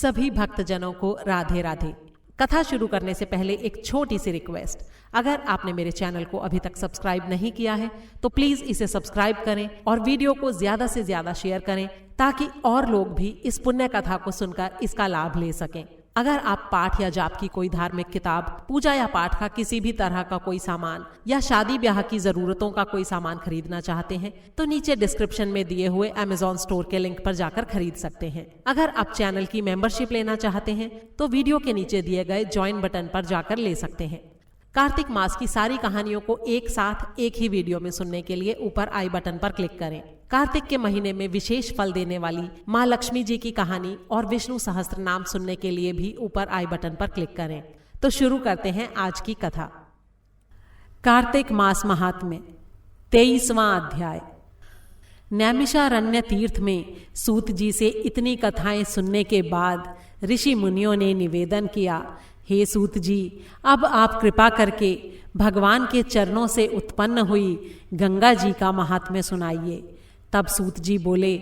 सभी भक्तजनों को राधे राधे। कथा शुरू करने से पहले एक छोटी सी रिक्वेस्ट, अगर आपने मेरे चैनल को अभी तक सब्सक्राइब नहीं किया है तो प्लीज इसे सब्सक्राइब करें और वीडियो को ज्यादा से ज्यादा शेयर करें ताकि और लोग भी इस पुण्य कथा को सुनकर इसका लाभ ले सकें। अगर आप पाठ या जाप की कोई धार्मिक किताब, पूजा या पाठ का किसी भी तरह का कोई सामान या शादी ब्याह की जरूरतों का कोई सामान खरीदना चाहते हैं तो नीचे डिस्क्रिप्शन में दिए हुए अमेज़न स्टोर के लिंक पर जाकर खरीद सकते हैं। अगर आप चैनल की मेंबरशिप लेना चाहते हैं तो वीडियो के नीचे दिए गए ज्वाइन बटन पर जाकर ले सकते हैं। कार्तिक मास की सारी कहानियों को एक साथ एक ही वीडियो में सुनने के लिए ऊपर आई बटन पर क्लिक करें। कार्तिक के महीने में विशेष फल देने वाली माँ लक्ष्मी जी की कहानी और विष्णु सहस्त्र नाम सुनने के लिए भी ऊपर आई बटन पर क्लिक करें। तो शुरू करते हैं आज की कथा। कार्तिक मास महात्म्य 23वां अध्याय। नैमिषारण्य तीर्थ में सूत जी से इतनी कथाएं सुनने के बाद ऋषि मुनियों ने निवेदन किया, हे सूत जी, अब आप कृपा करके भगवान के चरणों से उत्पन्न हुई गंगा जी का महात्म्य सुनाइए। तब सूत जी बोले,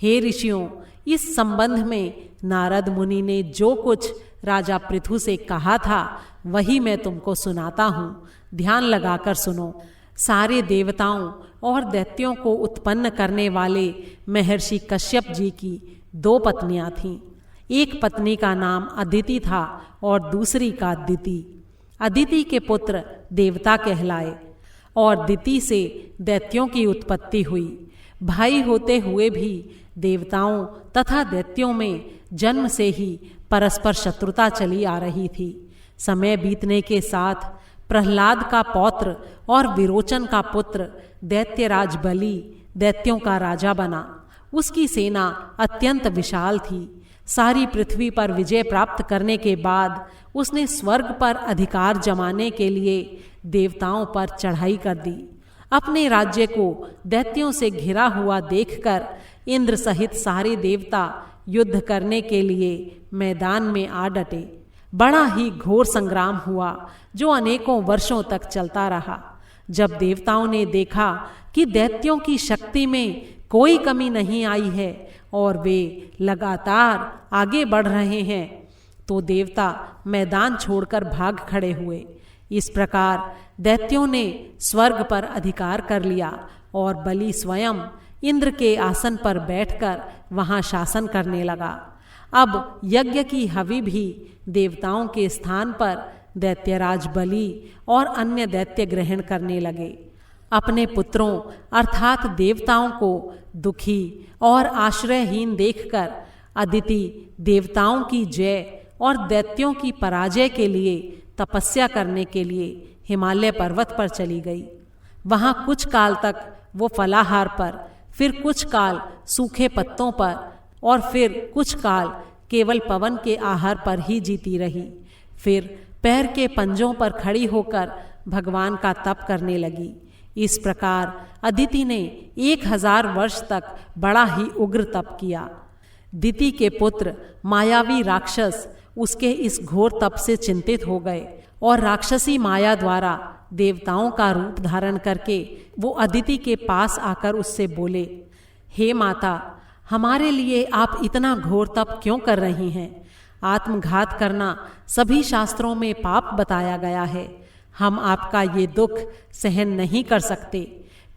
हे ऋषियों, इस संबंध में नारद मुनि ने जो कुछ राजा पृथु से कहा था वही मैं तुमको सुनाता हूँ, ध्यान लगाकर सुनो। सारे देवताओं और दैत्यों को उत्पन्न करने वाले महर्षि कश्यप जी की 2 पत्नियां थीं। एक पत्नी का नाम अदिति था और दूसरी का दिति। अदिति के पुत्र देवता कहलाए और दिति से दैत्यों की उत्पत्ति हुई। भाई होते हुए भी देवताओं तथा दैत्यों में जन्म से ही परस्पर शत्रुता चली आ रही थी। समय बीतने के साथ प्रहलाद का पौत्र और विरोचन का पुत्र दैत्यराज बलि दैत्यों का राजा बना। उसकी सेना अत्यंत विशाल थी। सारी पृथ्वी पर विजय प्राप्त करने के बाद उसने स्वर्ग पर अधिकार जमाने के लिए देवताओं पर चढ़ाई कर दी। अपने राज्य को दैत्यों से घिरा हुआ देखकर इंद्र सहित सारे देवता युद्ध करने के लिए मैदान में आ डटे। बड़ा ही घोर संग्राम हुआ जो अनेकों वर्षों तक चलता रहा। जब देवताओं ने देखा कि दैत्यों की शक्ति में कोई कमी नहीं आई है और वे लगातार आगे बढ़ रहे हैं तो देवता मैदान छोड़कर भाग खड़े हुए। इस प्रकार दैत्यों ने स्वर्ग पर अधिकार कर लिया और बलि स्वयं इंद्र के आसन पर बैठकर वहां शासन करने लगा। अब यज्ञ की हवि भी देवताओं के स्थान पर दैत्यराज बलि और अन्य दैत्य ग्रहण करने लगे। अपने पुत्रों अर्थात देवताओं को दुखी और आश्रयहीन देखकर अदिति देवताओं की जय और दैत्यों की पराजय के लिए तपस्या करने के लिए हिमालय पर्वत पर चली गई। वहां कुछ काल तक वो फलाहार पर, फिर कुछ काल सूखे पत्तों पर और फिर कुछ काल केवल पवन के आहार पर ही जीती रही। फिर पैर के पंजों पर खड़ी होकर भगवान का तप करने लगी। इस प्रकार अदिति ने 1000 वर्ष तक बड़ा ही उग्र तप किया। दिति के पुत्र मायावी राक्षस उसके इस घोर तप से चिंतित हो गए और राक्षसी माया द्वारा देवताओं का रूप धारण करके वो अदिति के पास आकर उससे बोले, हे माता, हमारे लिए आप इतना घोर तप क्यों कर रही हैं? आत्मघात करना सभी शास्त्रों में पाप बताया गया है। हम आपका ये दुख सहन नहीं कर सकते।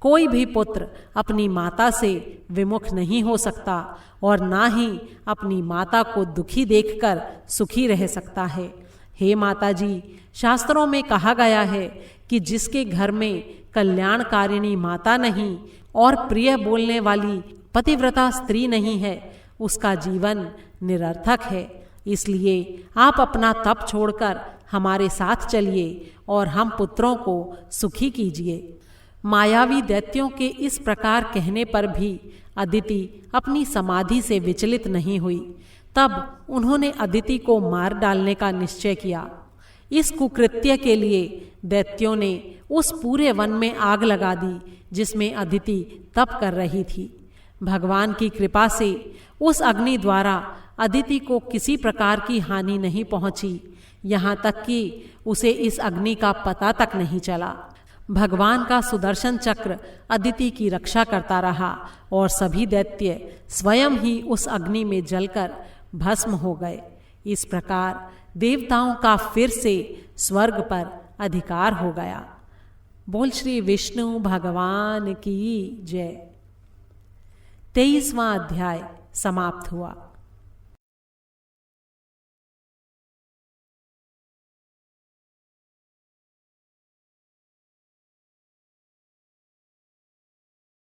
कोई भी पुत्र अपनी माता से विमुख नहीं हो सकता और ना ही अपनी माता को दुखी देखकर सुखी रह सकता है। हे माता जी, शास्त्रों में कहा गया है कि जिसके घर में कल्याणकारिणी माता नहीं और प्रिय बोलने वाली पतिव्रता स्त्री नहीं है उसका जीवन निरर्थक है। इसलिए आप अपना तप छोड़कर हमारे साथ चलिए और हम पुत्रों को सुखी कीजिए। मायावी दैत्यों के इस प्रकार कहने पर भी अदिति अपनी समाधि से विचलित नहीं हुई। तब उन्होंने अदिति को मार डालने का निश्चय किया। इस कुकृत्य के लिए दैत्यों ने उस पूरे वन में आग लगा दी जिसमें अदिति तप कर रही थी। भगवान की कृपा से उस अग्नि द्वारा अदिति को किसी प्रकार की हानि नहीं पहुंची, यहाँ तक कि उसे इस अग्नि का पता तक नहीं चला। भगवान का सुदर्शन चक्र अदिति की रक्षा करता रहा और सभी दैत्य स्वयं ही उस अग्नि में जलकर भस्म हो गए। इस प्रकार देवताओं का फिर से स्वर्ग पर अधिकार हो गया। बोल श्री विष्णु भगवान की जय। 23वां अध्याय समाप्त हुआ।